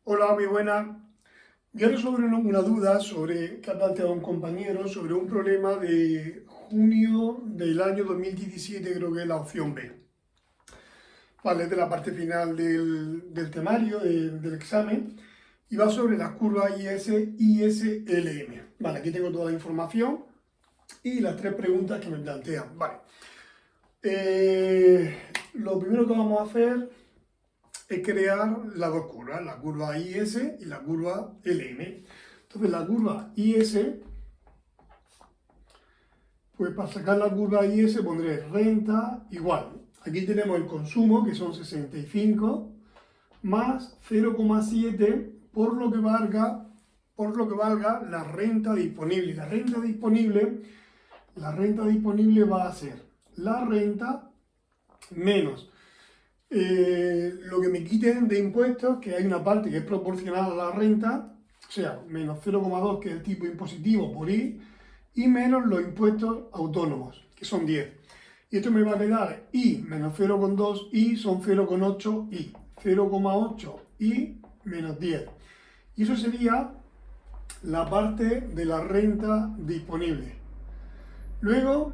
Hola, muy buena. Voy a resolver una duda que ha planteado un compañero sobre un problema de junio del año 2017, creo que es la opción B. Vale, es de la parte final del temario, del examen, y va sobre las curvas IS, ISLM. Vale, aquí tengo toda la información y las tres preguntas que me plantean. Vale. Lo primero que vamos a hacer es crear las dos curvas, la curva IS y la curva LM. Entonces la curva IS, pues para sacar la curva IS pondré renta igual. Aquí tenemos el consumo, que son 65, más 0,7 por lo que valga la renta disponible. La renta disponible va a ser la renta menos lo que me quiten de impuestos, que hay una parte que es proporcional a la renta, o sea, menos 0,2, que es el tipo impositivo por I, y menos los impuestos autónomos, que son 10. Y esto me va a quedar I menos 0,2 I son 0,8 I. 0,8 I menos 10. Y eso sería la parte de la renta disponible. Luego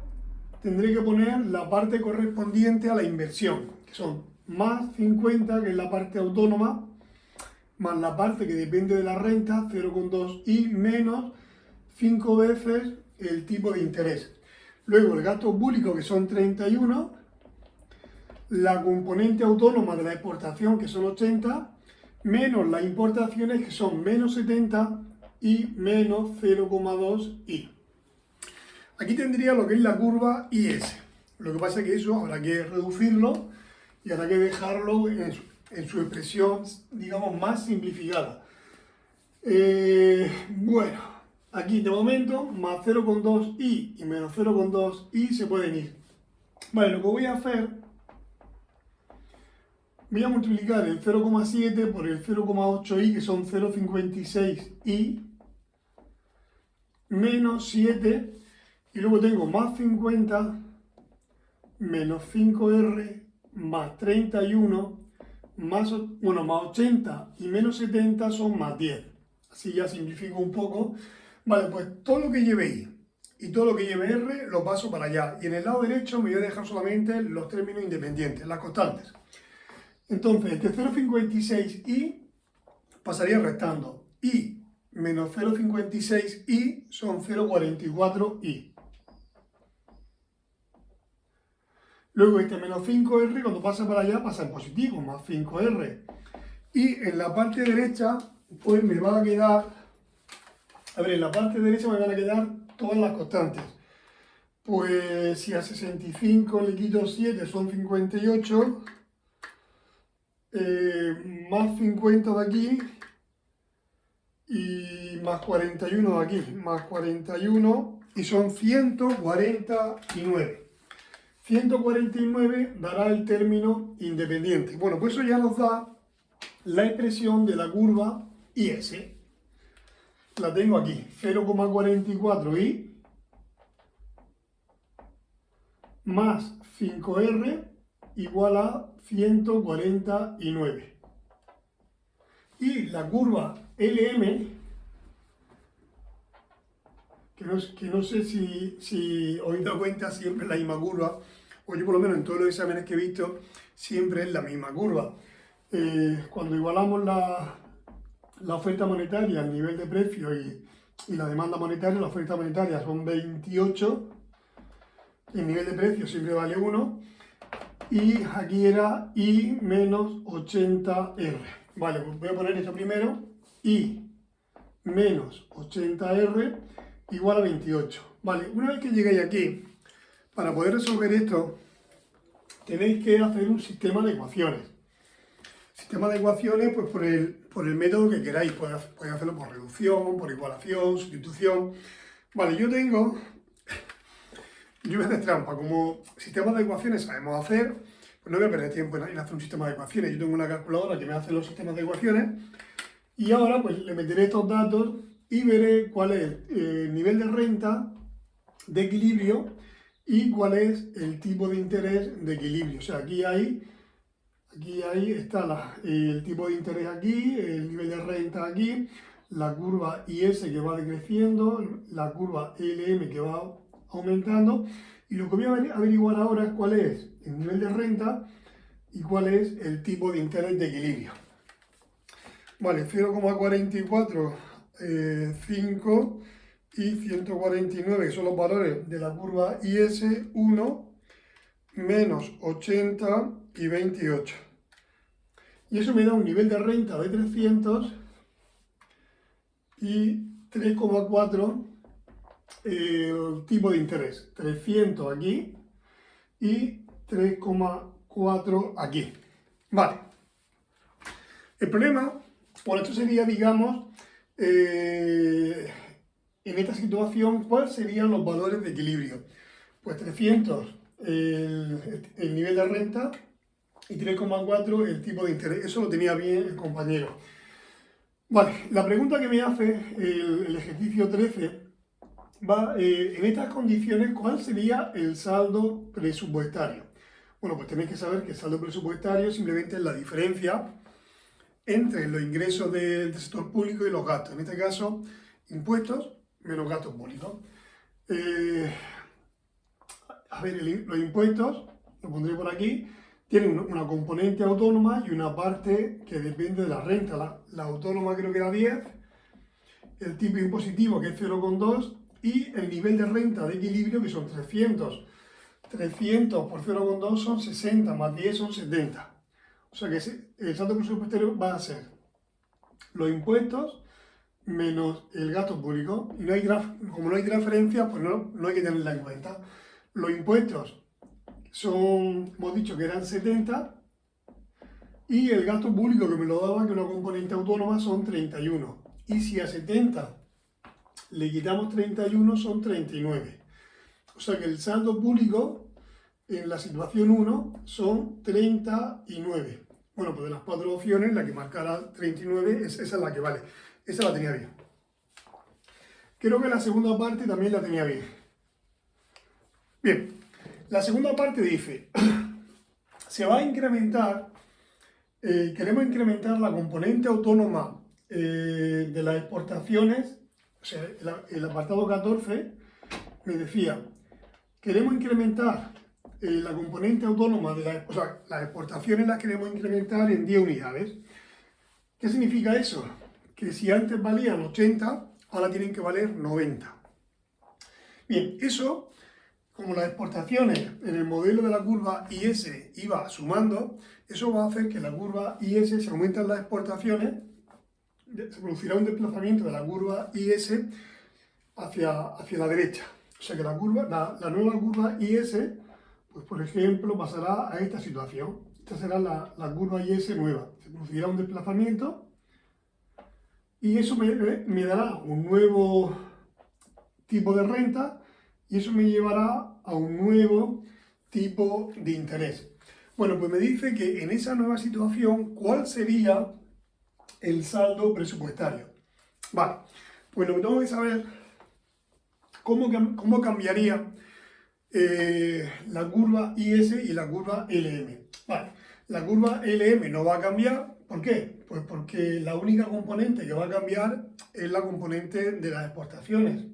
tendré que poner la parte correspondiente a la inversión, que son más 50, que es la parte autónoma, más la parte que depende de la renta, 0,2 y menos 5 veces el tipo de interés. Luego el gasto público, que son 31, la componente autónoma de la exportación, que son 80, menos las importaciones, que son menos 70 y menos 0,2 i. Aquí tendría lo que es la curva IS. Lo que pasa es que eso habrá que reducirlo y habrá que dejarlo en su expresión, digamos, más simplificada. Bueno, aquí de momento más 0,2i y menos 0,2i se pueden ir. Vale, lo que voy a hacer, voy a multiplicar el 0,7 por el 0,8i, que son 0,56i, menos 7, y luego tengo más 50, menos 5R, más 31, más 80 y menos 70 son más 10. Así ya simplifico un poco. Vale, pues todo lo que lleve I y todo lo que lleve R lo paso para allá. Y en el lado derecho me voy a dejar solamente los términos independientes, las constantes. Entonces, este 0,56i pasaría restando. I menos 0,56i son 0,44i. Luego este menos 5R, cuando pasa para allá, pasa en positivo, más 5R. Y en la parte derecha, pues me va a quedar, en la parte derecha me van a quedar todas las constantes. Pues si a 65 le quito 7 son 58, más 50 de aquí y más 41 de aquí, más 41 y son 149. 149 dará el término independiente. Bueno, pues eso ya nos da la expresión de la curva IS. La tengo aquí, 0,44i más 5R igual a 149. Y la curva LM, que no sé si os habéis dado cuenta, siempre es la misma curva, o yo por lo menos en todos los exámenes que he visto, siempre es la misma curva. Cuando igualamos la oferta monetaria, el nivel de precio y la demanda monetaria, la oferta monetaria son 28, el nivel de precio siempre vale 1, y aquí era I menos 80R. Vale, pues voy a poner esto primero, I menos 80R igual a 28. Vale, una vez que lleguéis aquí, para poder resolver esto, tenéis que hacer un sistema de ecuaciones. Sistema de ecuaciones, pues por el método que queráis. Podéis hacerlo por reducción, por igualación, sustitución. Vale, yo voy a hacer trampa. Como sistema de ecuaciones sabemos hacer, pues no voy a perder tiempo en hacer un sistema de ecuaciones. Yo tengo una calculadora que me hace los sistemas de ecuaciones y ahora pues le meteré estos datos y veré cuál es el nivel de renta de equilibrio y cuál es el tipo de interés de equilibrio. O sea, aquí Aquí ahí está el tipo de interés aquí, el nivel de renta aquí, la curva IS que va decreciendo, la curva LM que va aumentando. Y lo que voy a averiguar ahora es cuál es el nivel de renta y cuál es el tipo de interés de equilibrio. Vale, 0,44, 5 y 149, que son los valores de la curva IS1, menos 80 y 28. Y eso me da un nivel de renta de 300 y 3,4 tipo de interés. 300 aquí y 3,4 aquí. Vale. El problema, bueno, esto sería, digamos, en esta situación, ¿cuáles serían los valores de equilibrio? Pues 300 el nivel de renta y 3,4 el tipo de interés. Eso lo tenía bien el compañero. Vale, la pregunta que me hace el ejercicio 13 va, en estas condiciones, ¿cuál sería el saldo presupuestario? Bueno, pues tenéis que saber que el saldo presupuestario simplemente es la diferencia entre los ingresos del sector público y los gastos. En este caso, impuestos menos gastos públicos. A ver, los impuestos, lo pondré por aquí, tienen una componente autónoma y una parte que depende de la renta. La autónoma creo que era 10, el tipo impositivo que es 0,2 y el nivel de renta de equilibrio que son 300. 300 por 0,2 son 60, más 10 son 70. O sea que el saldo presupuestario va a ser los impuestos menos el gasto público. Y como no hay transferencia, pues no hay que tenerla en cuenta. Los impuestos hemos dicho que eran 70 y el gasto público que me lo daba, que una componente autónoma, son 31. Y si a 70 le quitamos 31, son 39. O sea que el saldo público en la situación 1 son 39. Bueno, pues de las 4 opciones, la que marcara 39, esa es la que vale. Esa la tenía bien. Creo que la segunda parte también la tenía bien. Bien, la segunda parte dice, se va a incrementar, queremos incrementar la componente autónoma de las exportaciones, o sea, el apartado 14 me decía, queremos incrementar la componente autónoma o sea, las exportaciones las queremos incrementar en 10 unidades. ¿Qué significa eso? Que si antes valían 80, ahora tienen que valer 90. Bien, eso, como las exportaciones en el modelo de la curva IS iba sumando, eso va a hacer que la curva IS, si aumentan las exportaciones, se producirá un desplazamiento de la curva IS hacia la derecha. O sea que la nueva curva IS, pues por ejemplo, pasará a esta situación. Esta será la curva IS nueva. Se producirá un desplazamiento y eso me dará un nuevo tipo de renta y eso me llevará a un nuevo tipo de interés. Bueno, pues me dice que en esa nueva situación, ¿cuál sería el saldo presupuestario? Vale, pues lo que tengo que saber, ¿cómo cambiaría la curva IS y la curva LM? Vale, la curva LM no va a cambiar. ¿Por qué? Pues porque la única componente que va a cambiar es la componente de las exportaciones,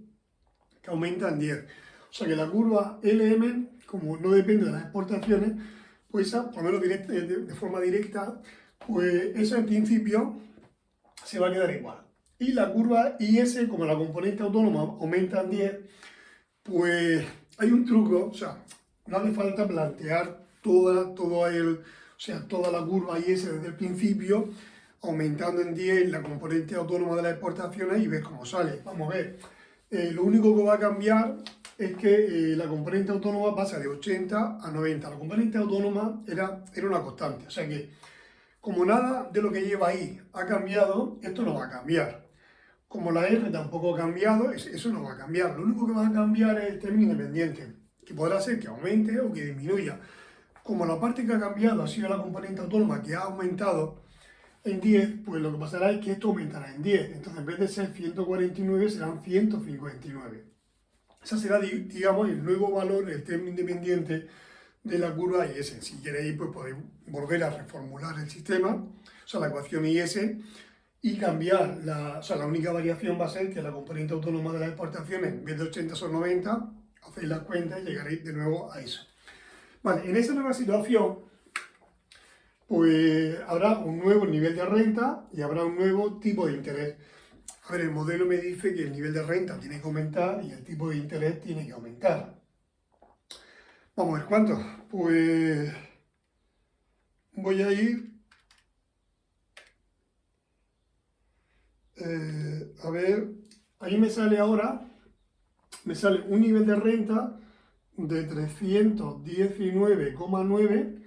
que aumenta en 10. O sea que la curva LM, como no depende de las exportaciones, pues esa, por lo menos de forma directa, pues esa en principio se va a quedar igual. Y la curva IS, como la componente autónoma aumenta en 10, pues hay un truco, o sea, no hace falta plantear toda la curva IS desde el principio, aumentando en 10 la componente autónoma de las exportaciones y ver cómo sale. Vamos a ver. Lo único que va a cambiar es que la componente autónoma pasa de 80 a 90. La componente autónoma era una constante, o sea que como nada de lo que lleva ahí ha cambiado, esto no va a cambiar. Como la R tampoco ha cambiado, eso no va a cambiar. Lo único que va a cambiar es el término independiente, que podrá ser que aumente o que disminuya. Como la parte que ha cambiado ha sido la componente autónoma que ha aumentado en 10, pues lo que pasará es que esto aumentará en 10. Entonces, en vez de ser 149, serán 159. Ese será, digamos, el nuevo valor del término independiente de la curva IS. Si queréis, pues podéis volver a reformular el sistema, o sea, la ecuación IS, y cambiar, o sea, la única variación va a ser que la componente autónoma de las exportaciones, en vez de 80 son 90, hacéis las cuentas y llegaréis de nuevo a eso. Vale, en esa nueva situación, pues habrá un nuevo nivel de renta y habrá un nuevo tipo de interés. A ver, el modelo me dice que el nivel de renta tiene que aumentar y el tipo de interés tiene que aumentar. Vamos a ver cuánto. Pues voy a ir a ver, ahí me sale ahora, me sale un nivel de renta de 319,9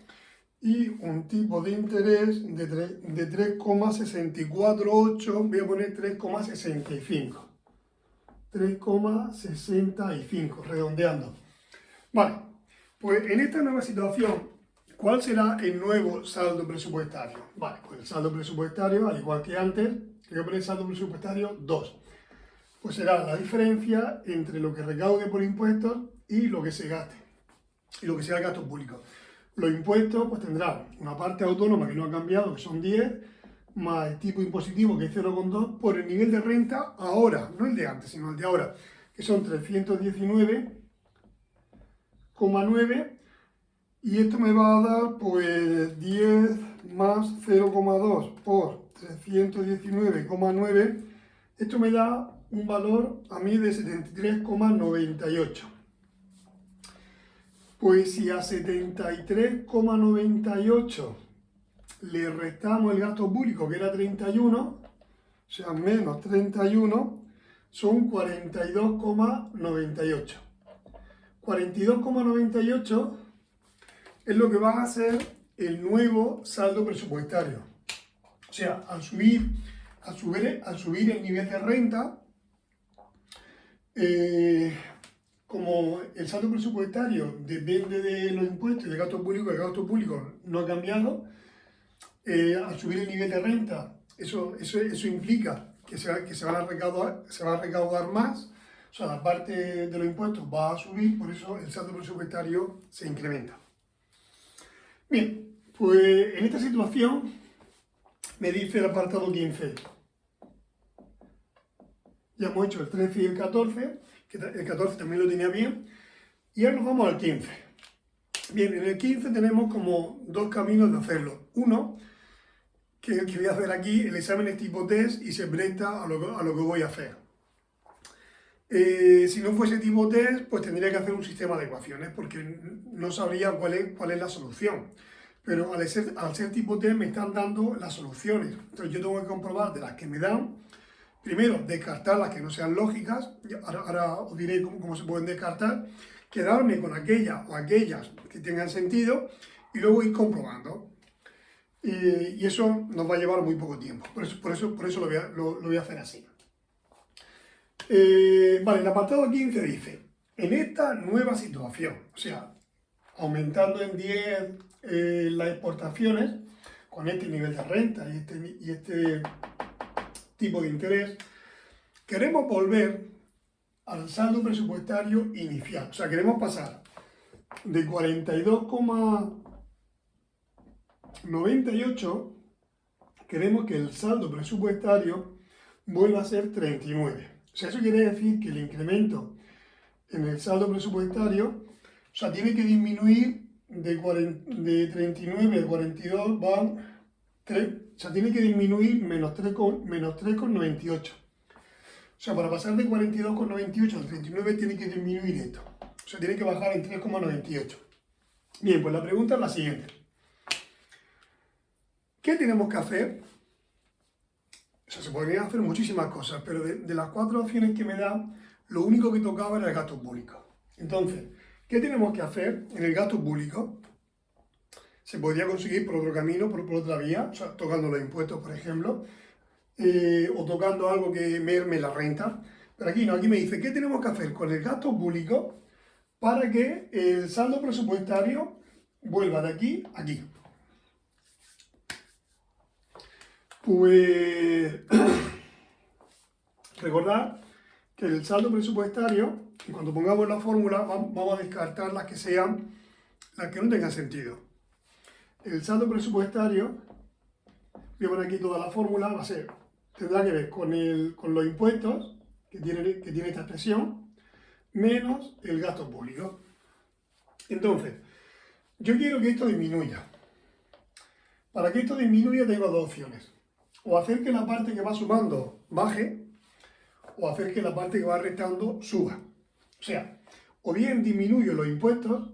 y un tipo de interés de 3,648, voy a poner 3,65. 3,65, redondeando. Vale, pues en esta nueva situación, ¿cuál será el nuevo saldo presupuestario? Vale, pues el saldo presupuestario, al igual que antes, voy a poner saldo presupuestario 2. Pues será la diferencia entre lo que recaude por impuestos y lo que se gaste, y lo que sea el gasto público. Los impuestos pues tendrán una parte autónoma que no ha cambiado, que son 10, más el tipo impositivo, que es 0,2, por el nivel de renta ahora, no el de antes, sino el de ahora, que son 319,9, y esto me va a dar pues 10 más 0,2 por 319,9, esto me da un valor a mí de 73,98. Pues si a 73,98 le restamos el gasto público, que era 31, o sea, menos 31, son 42,98. 42,98 es lo que va a ser el nuevo saldo presupuestario. O sea, al subir el nivel de renta, como el saldo presupuestario depende de los impuestos y del gasto público, el gasto público no ha cambiado, al subir el nivel de renta, eso implica que se va a recaudar más, o sea, la parte de los impuestos va a subir, por eso el saldo presupuestario se incrementa. Bien, pues en esta situación me dice el apartado 15. Ya hemos hecho el 13 y el 14, que el 14 también lo tenía bien, y ahora nos vamos al 15. Bien, en el 15 tenemos como dos caminos de hacerlo. Uno, que es el que voy a hacer aquí, el examen es tipo test y se presta a lo que voy a hacer. Si no fuese tipo test, pues tendría que hacer un sistema de ecuaciones, porque no sabría cuál es la solución. Pero al ser tipo test me están dando las soluciones. Entonces yo tengo que comprobar de las que me dan. Primero, descartar las que no sean lógicas, ahora os diré cómo se pueden descartar, quedarme con aquellas o aquellas que tengan sentido y luego ir comprobando. Y eso nos va a llevar muy poco tiempo, por eso lo voy a hacer así. Vale, el apartado 15 dice, en esta nueva situación, o sea, aumentando en 10 las exportaciones, con este nivel de renta y este tipo de interés, queremos volver al saldo presupuestario inicial. O sea, queremos pasar de 42,98, queremos que el saldo presupuestario vuelva a ser 39. O sea, eso quiere decir que el incremento en el saldo presupuestario, o sea, tiene que disminuir de 39 a 42 van 3, o sea, tiene que disminuir menos 3,98. O sea, para pasar de 42,98 al 39 tiene que disminuir esto. O sea, tiene que bajar en 3,98. Bien, pues la pregunta es la siguiente. ¿Qué tenemos que hacer? O sea, se podrían hacer muchísimas cosas, pero de las 4 opciones que me da, lo único que tocaba era el gasto público. Entonces, ¿qué tenemos que hacer en el gasto público? Se podría conseguir por otro camino, por otra vía, o sea, tocando los impuestos, por ejemplo, o tocando algo que merme la renta. Pero aquí no, aquí me dice, ¿qué tenemos que hacer con el gasto público para que el saldo presupuestario vuelva de aquí a aquí? Pues recordad que el saldo presupuestario, cuando pongamos la fórmula, vamos a descartar las que sean las que no tengan sentido. El saldo presupuestario, voy a poner aquí toda la fórmula, va a ser, tendrá que ver con los impuestos que tiene esta expresión, menos el gasto público. Entonces, yo quiero que esto disminuya. Para que esto disminuya tengo dos opciones. O hacer que la parte que va sumando baje, o hacer que la parte que va restando suba. O sea, o bien disminuyo los impuestos,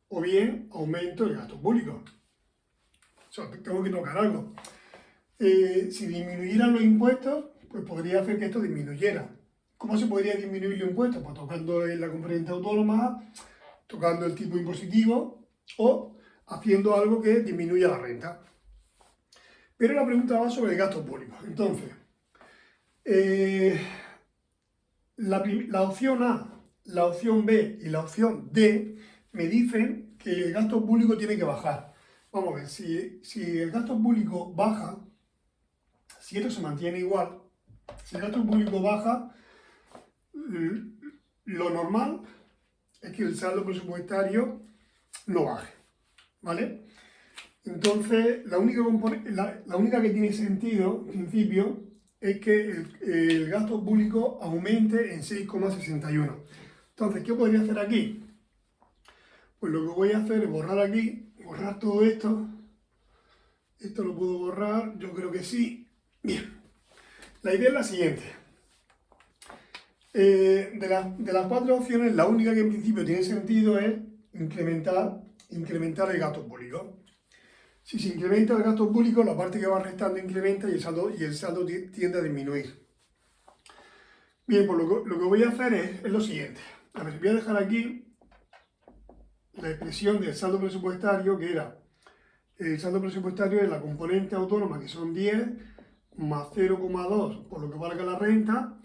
o bien aumento el gasto público. O sea, tengo que tocar algo. Si disminuyeran los impuestos, pues podría hacer que esto disminuyera. ¿Cómo se podría disminuir los impuestos? Pues tocando en la componente autónoma, tocando el tipo impositivo o haciendo algo que disminuya la renta. Pero la pregunta va sobre el gasto público. Entonces, la opción A, la opción B y la opción D me dicen que el gasto público tiene que bajar. Vamos a ver, si el gasto público baja, si esto se mantiene igual, si el gasto público baja, lo normal es que el saldo presupuestario no baje, ¿vale? Entonces, la única que tiene sentido, en principio, es que el gasto público aumente en 6,61. Entonces, ¿qué podría hacer aquí? Pues lo que voy a hacer es borrar aquí, borrar todo esto. Esto lo puedo borrar, yo creo que sí. Bien, la idea es la siguiente. De las cuatro opciones, la única que en principio tiene sentido es incrementar el gasto público. Si se incrementa el gasto público, la parte que va restando incrementa y el saldo tiende a disminuir. Bien, pues lo que voy a hacer es lo siguiente. A ver, voy a dejar aquí la expresión del saldo presupuestario, que era el saldo presupuestario de la componente autónoma, que son 10, más 0,2 por lo que valga la renta,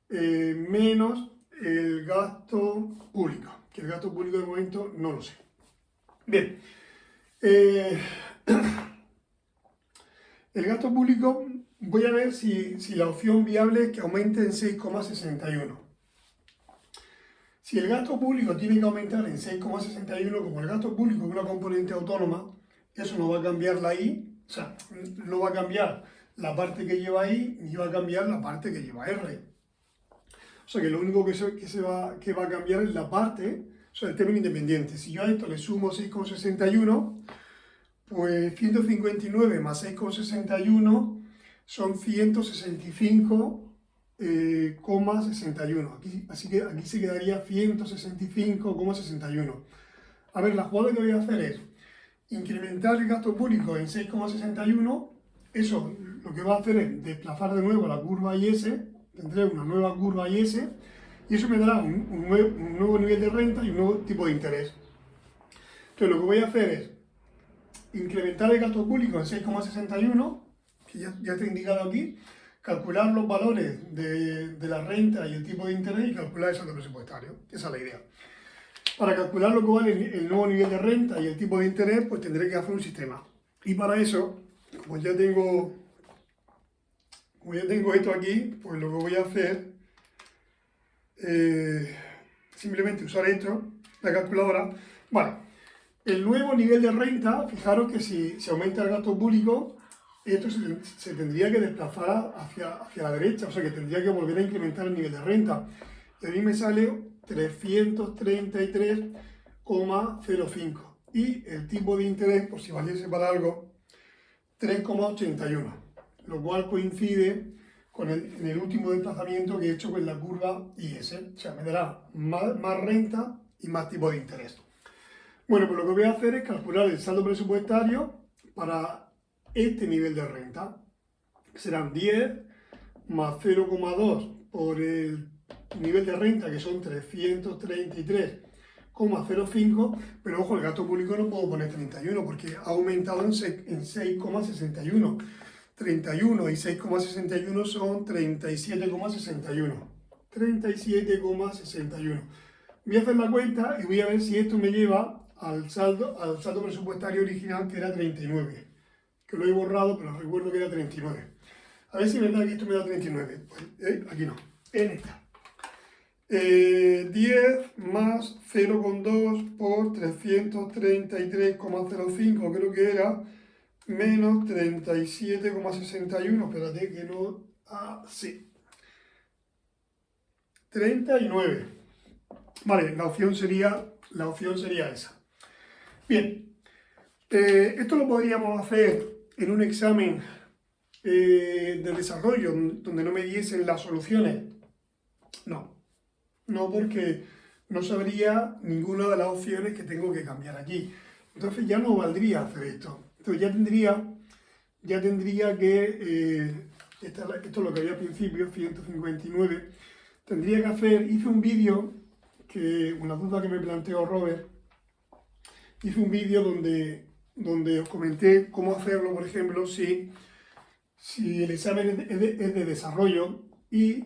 menos el gasto público, que el gasto público de momento no lo sé. Bien, el gasto público, voy a ver si la opción viable es que aumente en 6,61. Si el gasto público tiene que aumentar en 6,61, como el gasto público es una componente autónoma, eso no va a cambiar la I, o sea, no va a cambiar la parte que lleva I, ni va a cambiar la parte que lleva R. O sea que lo único que va a cambiar es la parte, o sea, el término independiente. Si yo a esto le sumo 6,61, pues 159 más 6,61 son 165,61. Así que aquí se quedaría 165,61. A ver, la jugada que voy a hacer es incrementar el gasto público en 6,61. Eso lo que va a hacer es desplazar de nuevo la curva IS, tendré una nueva curva IS, y eso me dará un nuevo nivel de renta y un nuevo tipo de interés. Entonces lo que voy a hacer es incrementar el gasto público en 6,61, que ya está indicado aquí, calcular los valores de la renta y el tipo de interés y calcular el saldo presupuestario. Esa es la idea. Para calcular lo que vale el nuevo nivel de renta y el tipo de interés, pues tendré que hacer un sistema. Y para eso, como ya tengo esto aquí, pues lo que voy a hacer simplemente usar esto, la calculadora. Vale, el nuevo nivel de renta, fijaros que si se aumenta el gasto público, esto se tendría que desplazar hacia la derecha, o sea que tendría que volver a incrementar el nivel de renta. Y a mí me sale 333,05. Y el tipo de interés, por si valiese para algo, 3,81. Lo cual coincide en el último desplazamiento que he hecho con la curva IS. O sea, me dará más renta y más tipo de interés. Bueno, pues lo que voy a hacer es calcular el saldo presupuestario para este nivel de renta. Serán 10 más 0,2 por el nivel de renta, que son 333,05, pero ojo, el gasto público no puedo poner 31 porque ha aumentado en 6,61. 31 y 6,61 son 37,61. 37,61. Voy a hacer la cuenta y voy a ver si esto me lleva al saldo presupuestario original, que era 39. Que lo he borrado, pero recuerdo que era 39. A ver si es verdad que esto me da 39. Pues, aquí no, en esta. 10 más 0,2 por 333,05 creo que era, menos 37,61, espérate que no, sí, 39. Vale, la opción sería esa. Bien, esto lo podríamos hacer en un examen de desarrollo donde no me diesen las soluciones. No, porque no sabría ninguna de las opciones que tengo que cambiar aquí. Entonces ya no valdría hacer esto. Entonces ya tendría que, esto es lo que había al principio, 159, tendría que hacer, hice un vídeo, una duda que me planteó Robert, hice un vídeo donde os comenté cómo hacerlo, por ejemplo, si el examen es de desarrollo y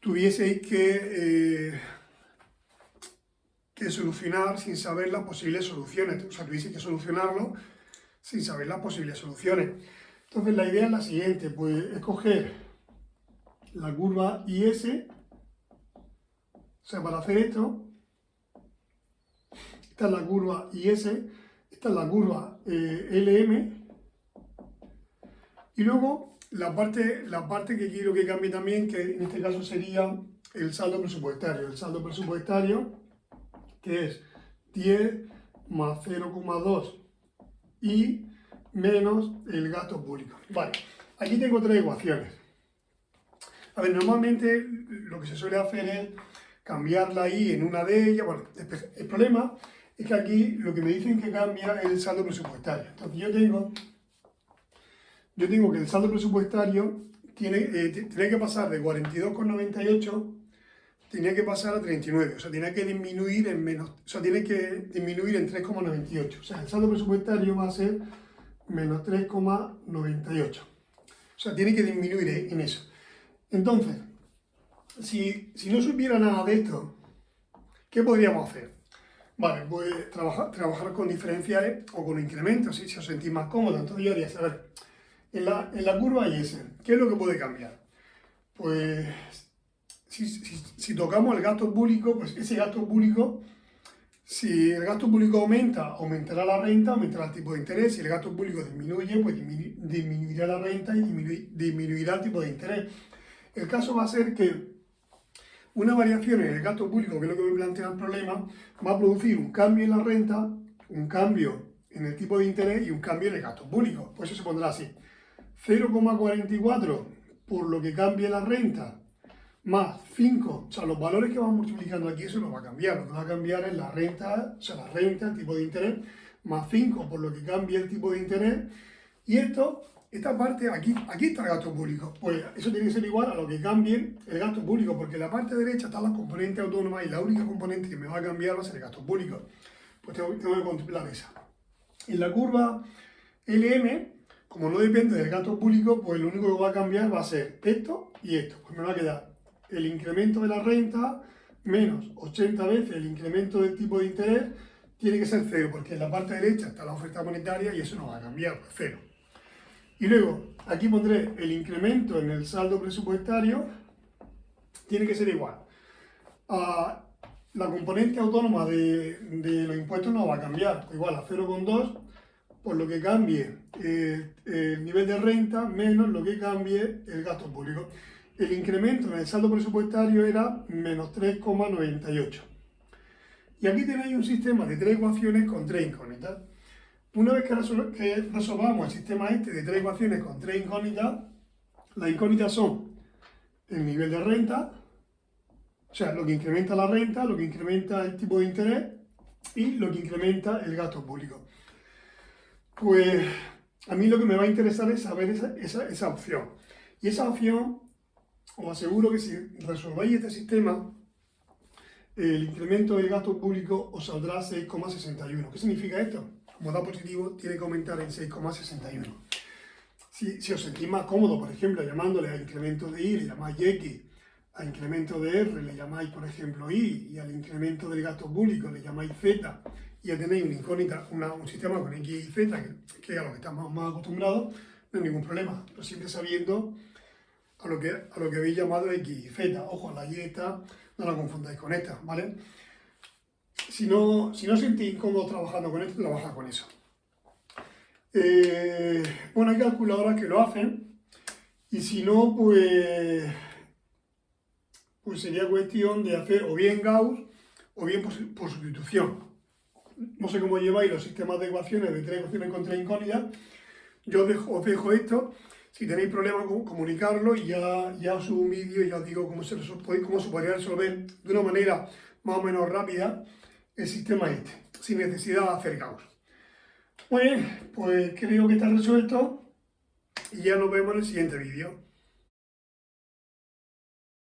tuvieseis que solucionar sin saber las posibles soluciones. O sea, tuvieseis que solucionarlo sin saber las posibles soluciones. Entonces la idea es la siguiente, pues escoger la curva IS, o sea, para hacer esto, esta es la curva IS, esta es la curva LM, y luego la parte que quiero que cambie también, que en este caso sería el saldo presupuestario. El saldo presupuestario, que es 10 más 0,2 y menos el gasto público. Vale, aquí tengo tres ecuaciones. A ver, normalmente lo que se suele hacer es cambiar la I en una de ellas. Bueno, el problema es que aquí lo que me dicen que cambia es el saldo presupuestario. Entonces yo tengo que el saldo presupuestario tiene que pasar de 42,98, tenía que pasar a 39, o sea, tiene que disminuir en menos, o sea, tiene que disminuir en 3,98. O sea, el saldo presupuestario va a ser menos 3,98. O sea, tiene que disminuir en eso. Entonces, si no supiera nada de esto, ¿qué podríamos hacer? Vale, pues trabajar con diferenciales o con incrementos, si os sentís más cómodo. Entonces yo haría saber, en la curva IS, ¿qué es lo que puede cambiar? Pues si tocamos el gasto público, pues ese gasto público, si el gasto público aumenta, aumentará la renta, aumentará el tipo de interés. Si el gasto público disminuye, pues disminuirá la renta y disminuirá el tipo de interés. El caso va a ser que una variación en el gasto público, que es lo que me plantea el problema, va a producir un cambio en la renta, un cambio en el tipo de interés y un cambio en el gasto público. Pues eso se pondrá así. 0,44 por lo que cambie la renta, más 5, o sea, los valores que vamos multiplicando aquí, eso no va a cambiar. Lo que va a cambiar es la renta, o sea, la renta, el tipo de interés, más 5 por lo que cambie el tipo de interés. Y esta parte, aquí está el gasto público. Pues eso tiene que ser igual a lo que cambie el gasto público, porque en la parte derecha están las componentes autónomas y la única componente que me va a cambiar va a ser el gasto público. Pues tengo que contemplar esa. En la curva LM, como no depende del gasto público, pues lo único que va a cambiar va a ser esto y esto. Pues me va a quedar el incremento de la renta menos 80 veces el incremento del tipo de interés, tiene que ser 0, porque en la parte derecha está la oferta monetaria y eso no va a cambiar, pues 0. Y luego, aquí pondré el incremento en el saldo presupuestario, tiene que ser igual. La componente autónoma de los impuestos no va a cambiar, igual a 0,2, por lo que cambie el nivel de renta menos lo que cambie el gasto público. El incremento en el saldo presupuestario era menos 3,98. Y aquí tenéis un sistema de tres ecuaciones con tres incógnitas. Una vez que resolvamos el sistema este de tres ecuaciones con tres incógnitas, las incógnitas son el nivel de renta, o sea, lo que incrementa la renta, lo que incrementa el tipo de interés y lo que incrementa el gasto público. Pues a mí lo que me va a interesar es saber esa opción. Y esa opción, os aseguro que si resolvéis este sistema, el incremento del gasto público os saldrá 6,61. ¿Qué significa esto? Como da positivo, tiene que aumentar en 6,61. Si os sentís más cómodo, por ejemplo, llamándole a incremento de I, le llamáis X, a incremento de R le llamáis, por ejemplo, Y, y al incremento del gasto público le llamáis Z, y ya tenéis una incógnita, un sistema con X y Z, que es a lo que estamos más acostumbrados, no hay ningún problema, pero siempre sabiendo a lo que habéis llamado X y Z. Ojo, la Y está, no la confundáis con esta, ¿vale? Si no sentís incómodo trabajando con esto, trabaja con eso. Bueno, hay calculadoras que lo hacen, y si no, pues sería cuestión de hacer o bien Gauss o bien por sustitución. No sé cómo lleváis los sistemas de ecuaciones de tres ecuaciones con tres incógnitas. Yo os dejo esto. Si tenéis problemas, comunicarlo y ya os subo un vídeo y ya os digo cómo se podría resolver de una manera más o menos rápida el sistema este, sin necesidad de hacer Gauss. Muy bien, pues creo que está resuelto y ya nos vemos en el siguiente vídeo.